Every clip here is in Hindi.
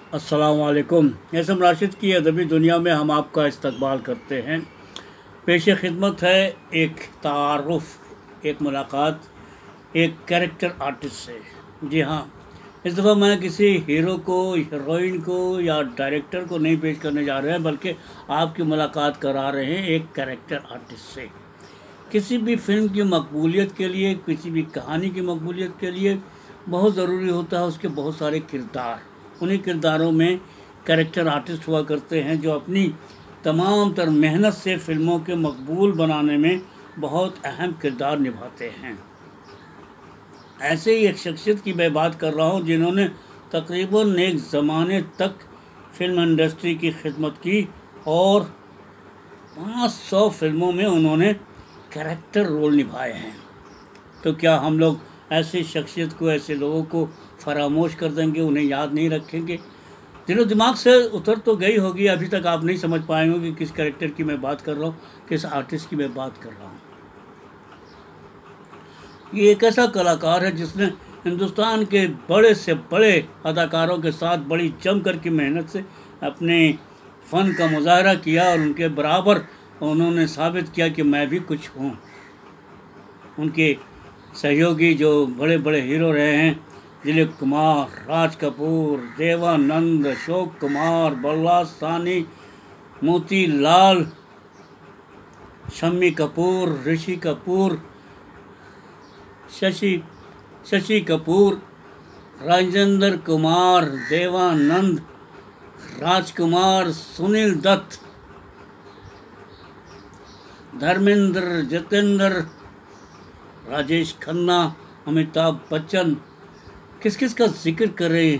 अस्सलाम वालेकुम। यसम राशिद की अदबी दुनिया में हम आपका इस्तकबाल करते हैं। पेश खिदमत है एक तारुफ़, एक मुलाकात एक कैरेक्टर आर्टिस्ट से। जी हाँ, इस दफ़ा मैं किसी हीरो को, हीरोइन को या डायरेक्टर को नहीं पेश करने जा रहे हैं, बल्कि आपकी मुलाकात करा रहे हैं एक कैरेक्टर आर्टिस्ट से। किसी भी फिल्म की मकबूलियत के लिए, किसी भी कहानी की मकबूलियत के लिए बहुत ज़रूरी होता है उसके बहुत सारे किरदार। उन्हीं किरदारों में कैरेक्टर आर्टिस्ट हुआ करते हैं जो अपनी तमाम तर मेहनत से फ़िल्मों के मकबूल बनाने में बहुत अहम किरदार निभाते हैं। ऐसे ही एक शख्सियत की मैं बात कर रहा हूँ जिन्होंने तकरीबन एक ज़माने तक फिल्म इंडस्ट्री की खिदमत की और 500 फिल्मों में उन्होंने कैरेक्टर रोल निभाए हैं। तो क्या हम लोग ऐसी शख्सियत को, ऐसे लोगों को फरामोश कर देंगे, उन्हें याद नहीं रखेंगे? दिलो दिमाग से उतर तो गई होगी, अभी तक आप नहीं समझ पाए होंगे कि किस कैरेक्टर की मैं बात कर रहा हूँ, किस आर्टिस्ट की मैं बात कर रहा हूँ। ये एक ऐसा कलाकार है जिसने हिंदुस्तान के बड़े से बड़े अदाकारों के साथ बड़ी जमकर की मेहनत से अपने फ़न का मुजाहरा किया और उनके बराबर उन्होंने साबित किया कि मैं भी कुछ हूँ। उनके सहयोगी जो बड़े बड़े हीरो रहे हैं, दिलीप कुमार, राज कपूर, देवानंद, अशोक कुमार, बल्ला सानी, मोती लाल, शम्मी कपूर, ऋषि कपूर, शशि कपूर, राजेंद्र कुमार, देवानंद, राजकुमार, सुनील दत्त, धर्मेंद्र, जितेंद्र, राजेश खन्ना, अमिताभ बच्चन, किस किस का जिक्र करें।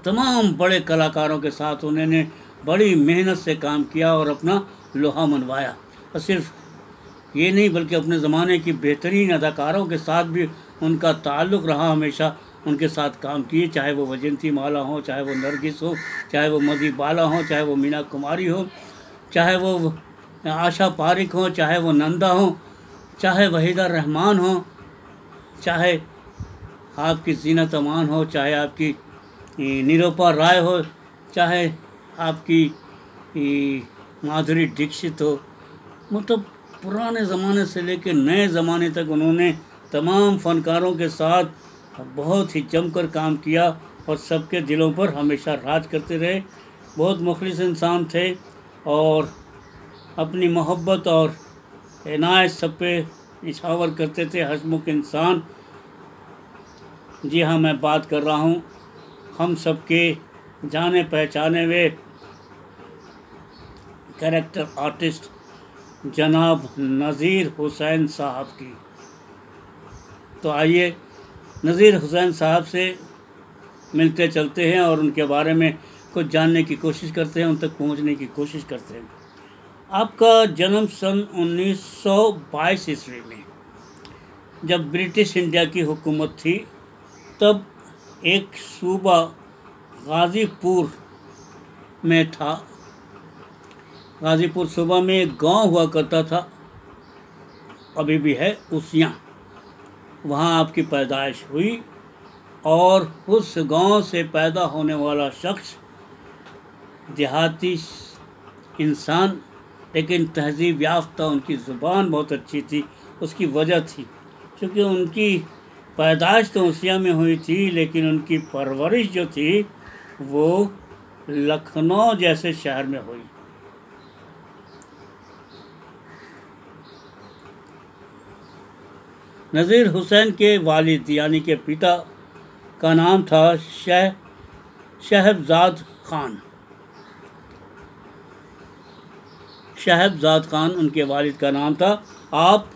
तमाम बड़े कलाकारों के साथ उन्होंने बड़ी मेहनत से काम किया और अपना लोहा मनवाया। और सिर्फ ये नहीं बल्कि अपने ज़माने की बेहतरीन अदाकारों के साथ भी उनका ताल्लुक़ रहा। हमेशा उनके साथ काम किए, चाहे वो वजंती माला हो, चाहे वो नरगिस हो, चाहे वो मधुबाला हो, चाहे वो मीना कुमारी हो, चाहे वो आशा पारिक हो, चाहे वो नंदा हो, चाहे वहीदा रहमान हो, चाहे आपकी जीनत अमान हो, चाहे आपकी निरूपा राय हो, चाहे आपकी माधुरी दीक्षित हो। मतलब पुराने ज़माने से लेकर नए ज़माने तक उन्होंने तमाम फ़नकारों के साथ बहुत ही जमकर काम किया और सबके दिलों पर हमेशा राज करते रहे। बहुत मुखलिस इंसान थे और अपनी मोहब्बत और इनायत सब पे निछावर करते थे, हंसमुख इंसान। जी हाँ, मैं बात कर रहा हूँ हम सबके जाने पहचाने हुए कैरेक्टर आर्टिस्ट जनाब नज़ीर हुसैन साहब की। तो आइए नज़ीर हुसैन साहब से मिलते चलते हैं और उनके बारे में कुछ जानने की कोशिश करते हैं, उन तक पहुंचने की कोशिश करते हैं। आपका जन्म सन 1922 ईस्वी में, जब ब्रिटिश इंडिया की हुकूमत थी, तब एक सूबा गाज़ीपुर में था। गाज़ीपुर सूबा में एक गांव हुआ करता था, अभी भी है, उसियाँ। वहाँ आपकी पैदाइश हुई और उस गांव से पैदा होने वाला शख्स देहाती इंसान, लेकिन तहज़ीब याफ्ता, उनकी ज़ुबान बहुत अच्छी थी। उसकी वजह थी क्योंकि उनकी पैदाइश तो उसिया में हुई थी, लेकिन उनकी परवरिश जो थी वो लखनऊ जैसे शहर में हुई। नज़ीर हुसैन के वालिद यानी के पिता का नाम था शहबजाद खान। शहबजाद खान उनके वालिद का नाम था। आप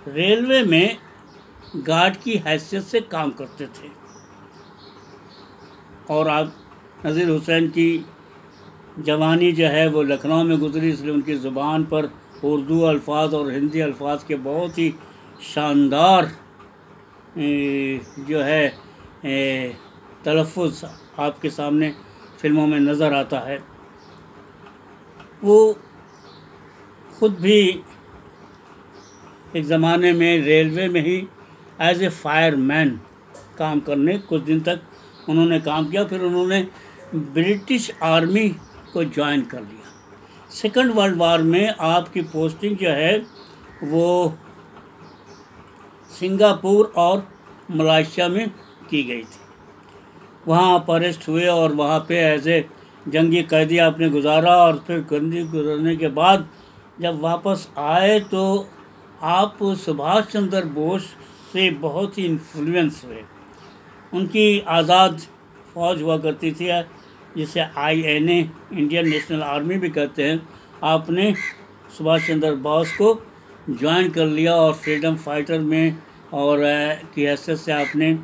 रेलवे में गार्ड की हैसियत से काम करते थे और आप नज़ीर हुसैन की जवानी जो है वो लखनऊ में गुजरी, इसलिए उनकी ज़ुबान पर उर्दू अल्फाज और हिंदी अल्फाज के बहुत ही शानदार जो है तलफ़ुज़ आपके सामने फ़िल्मों में नज़र आता है। वो ख़ुद भी एक ज़माने में रेलवे में ही एज ए फायरमैन काम करने कुछ दिन तक उन्होंने काम किया। फिर उन्होंने ब्रिटिश आर्मी को ज्वाइन कर लिया। सेकंड वर्ल्ड वार में आपकी पोस्टिंग जो है वो सिंगापुर और मलेशिया में की गई थी। वहाँ आप अरेस्ट हुए और वहाँ पे एज ए जंगी कैदी आपने गुजारा, और फिर गंदी गुजरने के बाद जब वापस आए तो आप सुभाष चंद्र बोस से बहुत ही इन्फ्लुएंस हुए। उनकी आज़ाद फौज हुआ करती थी जिसे INA इंडियन नेशनल आर्मी भी कहते हैं। आपने सुभाष चंद्र बोस को ज्वाइन कर लिया और फ्रीडम फाइटर में और की हैसियत से आपने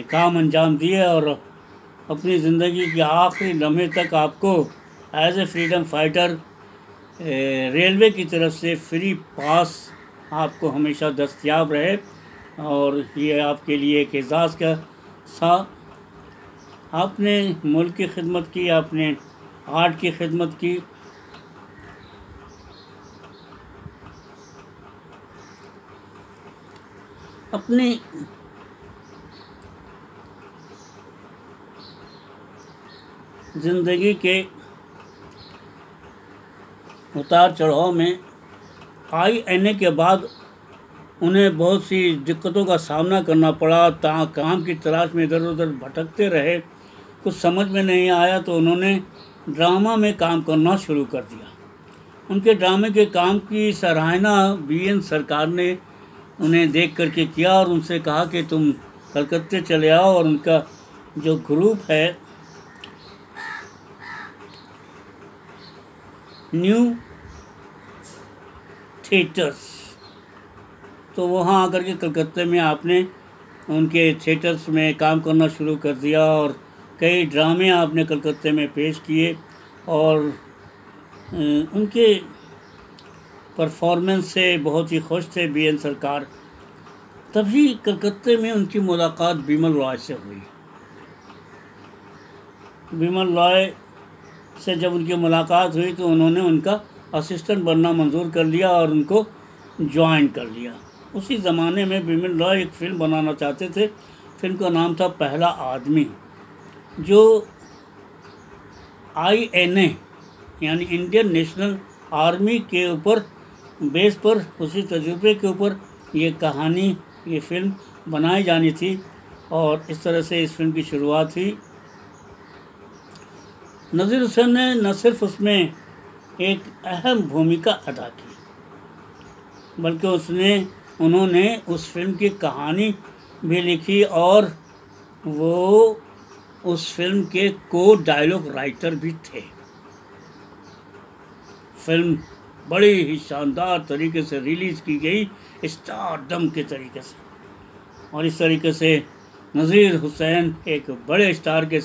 काम अंजाम दिए, और अपनी ज़िंदगी के आखिरी लम्हे तक आपको as a freedom fighter railway की तरफ से फ्री पास आपको हमेशा दस्तयाब रहे, और ये आपके लिए एक एजाज़ का सा। आपने मुल्क की खिदमत की, आपने आर्ट की खिदमत की। अपनी ज़िंदगी के उतार चढ़ाव में INA के बाद उन्हें बहुत सी दिक्कतों का सामना करना पड़ा। काम की तलाश में इधर उधर भटकते रहे। कुछ समझ में नहीं आया तो उन्होंने ड्रामा में काम करना शुरू कर दिया। उनके ड्रामे के काम की सराहना BN सरकार ने उन्हें देख करके किया और उनसे कहा कि तुम कलकत्ते चले आओ, और उनका जो ग्रुप है न्यू थिएटर्स, तो वहाँ आकर के कलकत्ते में आपने उनके थिएटर्स में काम करना शुरू कर दिया, और कई ड्रामे आपने कलकत्ते में पेश किए, और उनके परफॉर्मेंस से बहुत ही खुश थे BN सरकार। तभी कलकत्ते में उनकी मुलाकात बिमल रॉय से हुई। बिमल रॉय से जब उनकी मुलाकात हुई तो उन्होंने उनका असिस्टेंट बनना मंजूर कर लिया और उनको ज्वाइन कर लिया। उसी ज़माने में बिमल रॉय एक फ़िल्म बनाना चाहते थे। फिल्म का नाम था पहला आदमी, जो INA यानी इंडियन नेशनल आर्मी के ऊपर बेस पर, उसी तजुर्बे के ऊपर ये कहानी, ये फ़िल्म बनाई जानी थी, और इस तरह से इस फिल्म की शुरुआत हुई। नज़ीर हुसैन ने न सिर्फ उसमें एक अहम भूमिका अदा की, बल्कि उन्होंने उस फिल्म की कहानी भी लिखी, और वो उस फिल्म के डायलॉग राइटर भी थे। फिल्म बड़ी ही शानदार तरीके से रिलीज़ की गई, स्टारडम के तरीके से, और इस तरीके से नज़ीर हुसैन एक बड़े स्टार के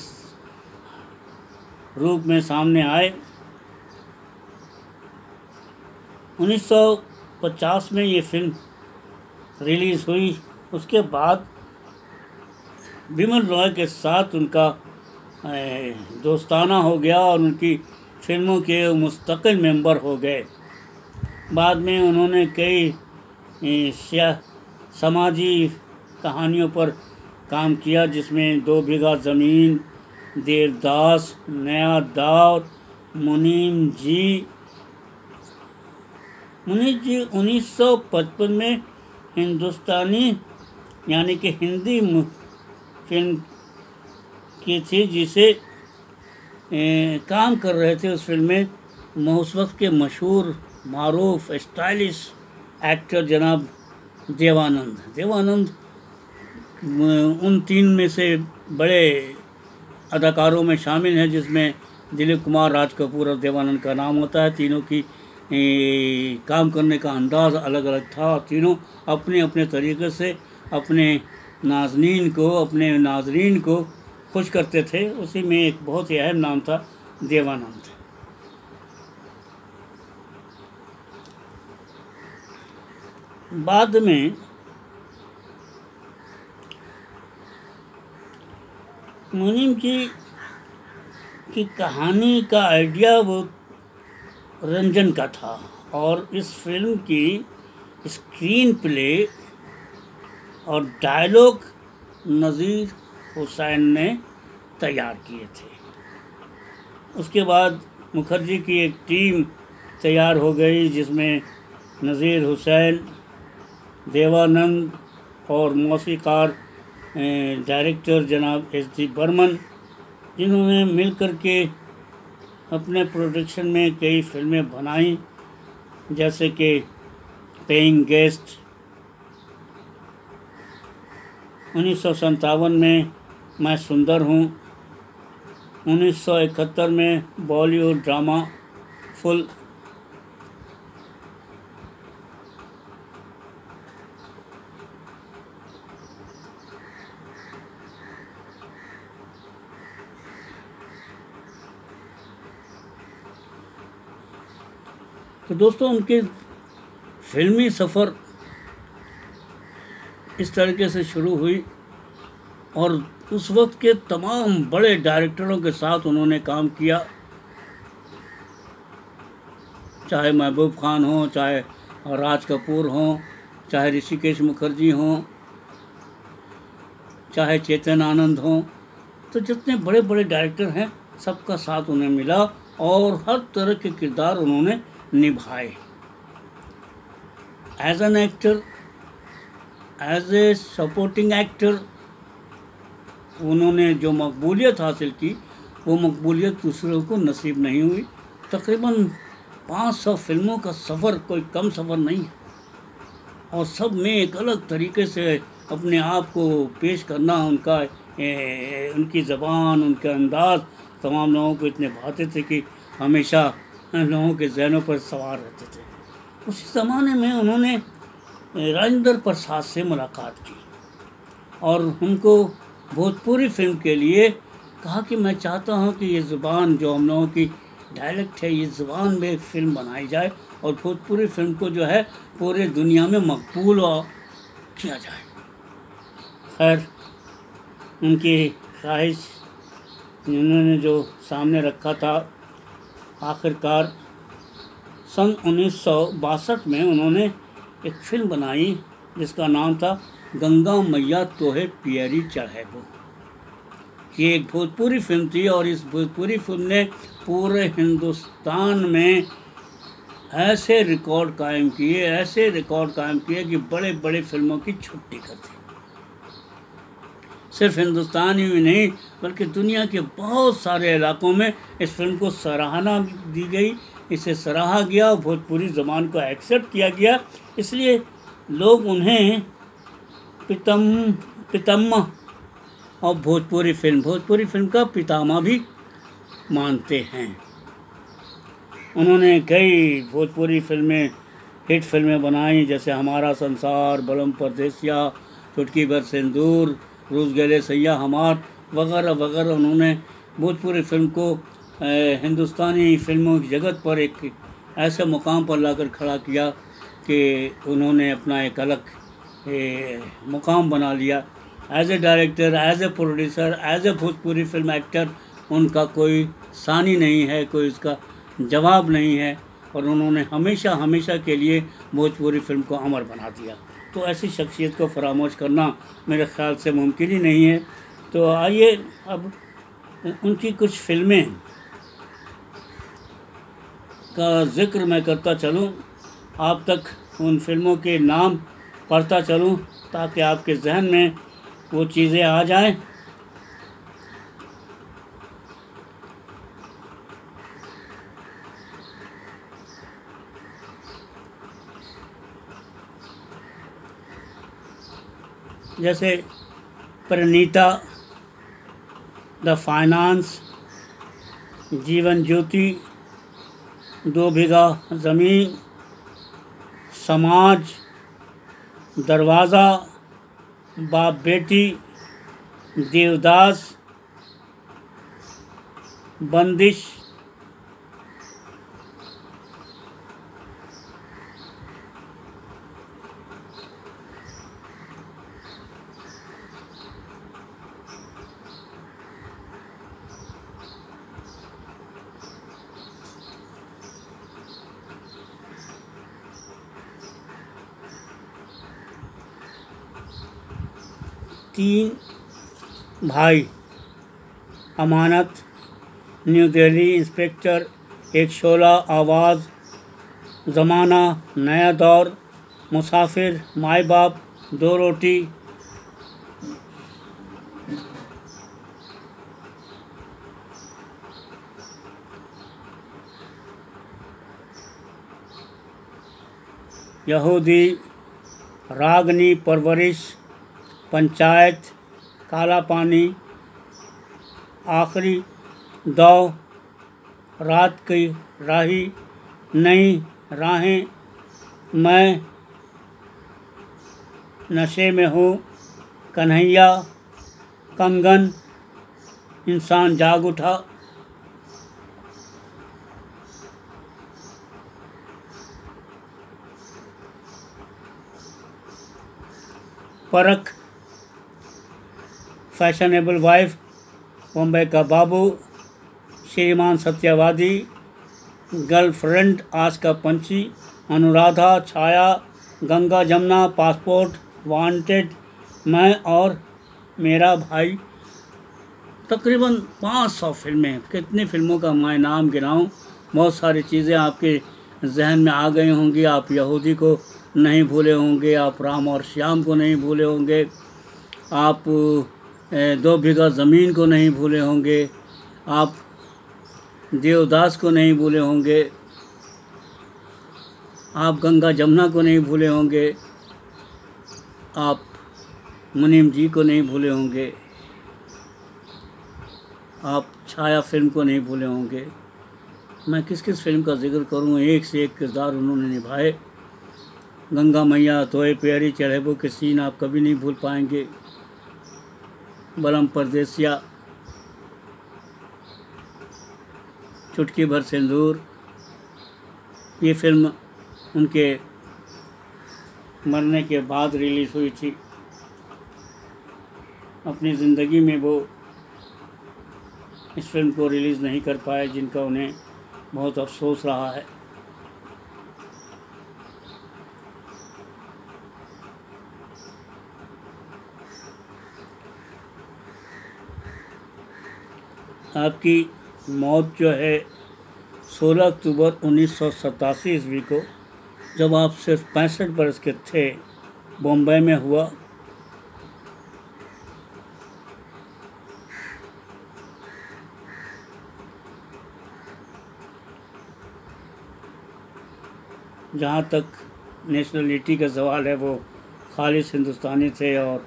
रूप में सामने आए। 1950 में ये फिल्म रिलीज़ हुई। उसके बाद बिमल रॉय के साथ उनका दोस्ताना हो गया और उनकी फिल्मों के मुस्तकिल मेंबर हो गए। बाद में उन्होंने कई समाजी कहानियों पर काम किया, जिसमें 2 बीघा ज़मीन, देवदास, नया दौर, मुनीम जी 1955 में हिंदुस्तानी यानी कि हिंदी फिल्म की थी, जिसे काम कर रहे थे उस फिल्म में उस वक्त के मशहूर मारूफ स्टाइलिश एक्टर जनाब देवानंद उन 3 में से बड़े अदाकारों में शामिल हैं, जिसमें दिलीप कुमार, राज कपूर और देवानंद का नाम होता है। तीनों की काम करने का अंदाज़ अलग अलग था, और तीनों अपने अपने तरीक़े से अपने नाज़रीन को खुश करते थे। उसी में एक बहुत ही अहम नाम था देवानंद। बाद में मुनीम की कहानी का आइडिया वो रंजन का था, और इस फिल्म की स्क्रीन प्ले और डायलॉग नज़ीर हुसैन ने तैयार किए थे। उसके बाद मुखर्जी की एक टीम तैयार हो गई जिसमें नज़ीर हुसैन, देवानंद और मौसीकार डायरेक्टर जनाब एस.डी. बर्मन, जिन्होंने मिल कर के अपने प्रोडक्शन में कई फिल्में बनाई, जैसे कि पेइंग गेस्ट, 1957 में मैं सुंदर हूँ, 1971 में बॉलीवुड ड्रामा फुल, तो दोस्तों उनके फिल्मी सफ़र इस तरीके से शुरू हुई और उस वक्त के तमाम बड़े डायरेक्टरों के साथ उन्होंने काम किया, चाहे महबूब खान हो, चाहे राज कपूर हो, चाहे ऋषिकेश मुखर्जी हो, चाहे चेतन आनंद हो। तो जितने बड़े बड़े डायरेक्टर हैं सबका साथ उन्हें मिला और हर तरह के किरदार उन्होंने निभाए। As an actor, as a supporting actor, उन्होंने जो मकबूलियत हासिल की वो मकबूलियत दूसरों को नसीब नहीं हुई। तकरीबन 500 फिल्मों का सफ़र कोई कम सफ़र नहीं है और सब में एक अलग तरीके से अपने आप को पेश करना, उनकी ज़बान, उनका अंदाज़ तमाम लोगों को इतने भाते थे कि हमेशा लोगों के जहनों पर सवार रहते थे। उसी ज़माने में उन्होंने राजेंद्र प्रसाद से मुलाकात की और उनको भोजपुरी फिल्म के लिए कहा कि मैं चाहता हूं कि ये ज़ुबान जो हम लोगों की डायलेक्ट है, ये ज़ुबान में एक फ़िल्म बनाई जाए और भोजपुरी फिल्म को जो है पूरे दुनिया में मकबूल किया जाए। खैर, उनकी ख्वाहिश उन्होंने जो सामने रखा था, आखिरकार सन 1962 में उन्होंने एक फिल्म बनाई जिसका नाम था गंगा मैया तोहे पियरी चढ़ैबो। ये एक भोजपुरी फिल्म थी और इस भोजपुरी फिल्म ने पूरे हिंदुस्तान में ऐसे रिकॉर्ड कायम किए कि बड़े बड़े फिल्मों की छुट्टी कर दी। सिर्फ हिंदुस्तान ही में नहीं बल्कि दुनिया के बहुत सारे इलाकों में इस फिल्म को सराहना दी गई, इसे सराहा गया, भोजपुरी ज़बान को एक्सेप्ट किया गया। इसलिए लोग उन्हें पितामह और भोजपुरी फिल्म का पितामह भी मानते हैं। उन्होंने कई भोजपुरी फिल्में, हिट फिल्में बनाई, जैसे हमारा संसार, बलम परदेसिया, चुटकी भर सिंदूर, रोज़ गले सैया हमार वगैरह वगैरह। उन्होंने भोजपुरी फिल्म को हिंदुस्तानी फिल्मों की जगत पर एक ऐसे मुकाम पर लाकर खड़ा किया कि उन्होंने अपना एक अलग मुकाम बना लिया। As a director, as a producer, as a Bhojpuri film actor उनका कोई सानी नहीं है, कोई उसका जवाब नहीं है और उन्होंने हमेशा हमेशा के लिए भोजपुरी फिल्म को अमर बना दिया। तो ऐसी शख्सियत को फरामोश करना मेरे ख़्याल से मुमकिन ही नहीं है। तो आइए अब उनकी कुछ फिल्में का ज़िक्र मैं करता चलूं, आप तक उन फिल्मों के नाम पढ़ता चलूं ताकि आपके जहन में वो चीज़ें आ जाएं। जैसे प्रणीता, द फाइनेंस, जीवन ज्योति, 2 बीघा ज़मीन, समाज, दरवाज़ा, बाप बेटी, देवदास, बंदिश, भाई, अमानत, न्यू दिल्ली, इंस्पेक्टर, एक शोला, आवाज़, ज़माना, नया दौर, मुसाफिर, माई बाप, दो रोटी, यहूदी, रागनी, परवरिश, पंचायत, काला पानी, आखिरी दौ, रात की राही, नई राहें, मैं नशे में हूँ, कन्हैया, कंगन, इंसान जाग उठा, परख, फैशनेबल वाइफ, बम्बई का बाबू, श्रीमान सत्यवादी, गर्लफ्रेंड, आज का पंछी, अनुराधा, छाया, गंगा जमुना, पासपोर्ट, वांटेड, मैं और मेरा भाई। तकरीबन 500 फिल्में। कितनी फिल्मों का मैं नाम गिनाऊं। बहुत सारी चीज़ें आपके जहन में आ गई होंगी। आप यहूदी को नहीं भूले होंगे, आप राम और श्याम को नहीं भूले होंगे, आप 2 बीघा ज़मीन को नहीं भूले होंगे, आप देवदास को नहीं भूले होंगे, आप गंगा जमुना को नहीं भूले होंगे, आप मुनीम जी को नहीं भूले होंगे, आप छाया फिल्म को नहीं भूले होंगे। मैं किस किस फिल्म का जिक्र करूं, एक से एक किरदार उन्होंने निभाए। गंगा मैया, तोए प्यारी, चढ़ेबो के सीन आप कभी नहीं भूल पाएंगे। बलम परदेसिया, चुटकी भर सिंदूर, ये फिल्म उनके मरने के बाद रिलीज़ हुई थी। अपनी ज़िंदगी में वो इस फिल्म को रिलीज़ नहीं कर पाए, जिनका उन्हें बहुत अफसोस रहा है। आपकी मौत जो है 16 अक्टूबर 1987 ईस्वी को, जब आप सिर्फ 65 बरस के थे, बॉम्बे में हुआ। जहाँ तक नेशनलिटी का सवाल है, वो खालिस हिंदुस्तानी थे और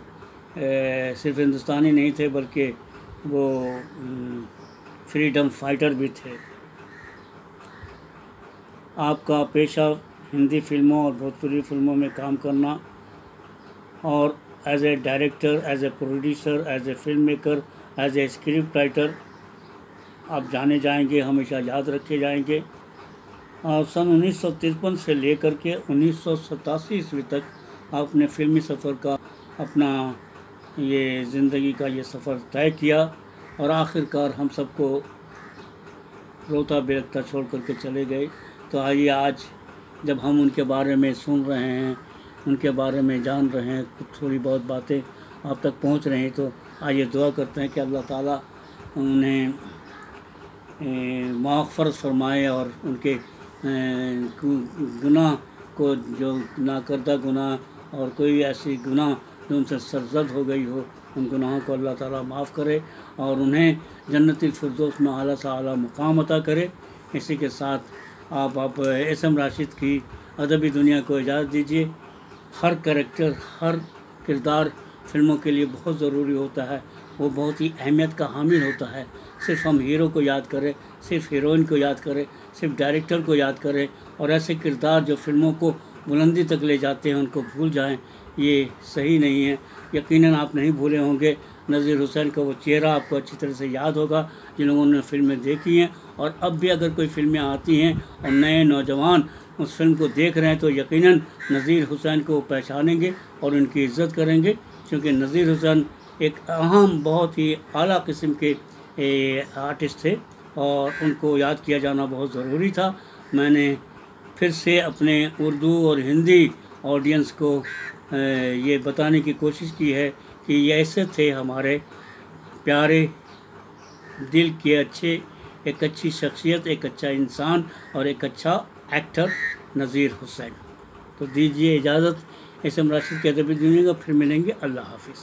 सिर्फ हिंदुस्तानी नहीं थे, बल्कि वो फ्रीडम फाइटर भी थे। आपका पेशा हिंदी फिल्मों और भोजपुरी फिल्मों में काम करना, और as a director, as a producer, as a film maker, as a script writer आप जाने जाएंगे, हमेशा याद रखे जाएंगे। और सन 1953 से लेकर के 1987 ईस्वी तक आपने फिल्मी सफ़र का अपना ये ज़िंदगी का ये सफ़र तय किया, और आखिरकार हम सबको रोता बिलखता छोड़ करके चले गए। तो आइए आज जब हम उनके बारे में सुन रहे हैं, उनके बारे में जान रहे हैं, कुछ थोड़ी बहुत बातें आप तक पहुंच रही हैं, तो आइए दुआ करते हैं कि अल्लाह ताला उन्हें माग़फ़रत फरमाए और उनके गुनाह को, जो नाकर्दा गुनाह और कोई ऐसी गुनाह जो उनसे सरज़द हो गई हो, उन गुनाहों को अल्लाह ताला माफ़ करे और उन्हें जन्नतुल फिरदौस में आला से आला मुकाम अता करे। इसी के साथ आप एस.एम. राशिद की अदबी दुनिया को इजाज़त दीजिए। हर कैरेक्टर, हर किरदार फिल्मों के लिए बहुत ज़रूरी होता है, वो बहुत ही अहमियत का हामिल होता है। सिर्फ हम हीरो को याद करें, सिर्फ हीरोइन को याद करें, सिर्फ डायरेक्टर को याद करें और ऐसे किरदार जो फिल्मों को बुलंदी तक ले जाते हैं उनको भूल जाएं, ये सही नहीं है। यकीनन आप नहीं भूले होंगे नज़ीर हुसैन का वो चेहरा आपको अच्छी तरह से याद होगा जिन लोगों ने फिल्में देखी हैं, और अब भी अगर कोई फिल्में आती हैं और नए नौजवान उस फिल्म को देख रहे हैं तो यकीनन नज़ीर हुसैन को पहचानेंगे और उनकी इज़्ज़त करेंगे, क्योंकि नज़ीर हुसैन एक अहम, बहुत ही आला किस्म के आर्टिस्ट थे और उनको याद किया जाना बहुत ज़रूरी था। मैंने फिर से अपने उर्दू और हिंदी ऑडियंस को ये बताने की कोशिश की है कि ये ऐसे थे हमारे प्यारे, दिल के अच्छे, एक अच्छी शख्सियत, एक अच्छा इंसान और एक अच्छा एक्टर नज़ीर हुसैन। तो दीजिए इजाज़त। एस एम राशिद के अदबी दुनिया का फिर मिलेंगे। अल्लाह हाफिज़।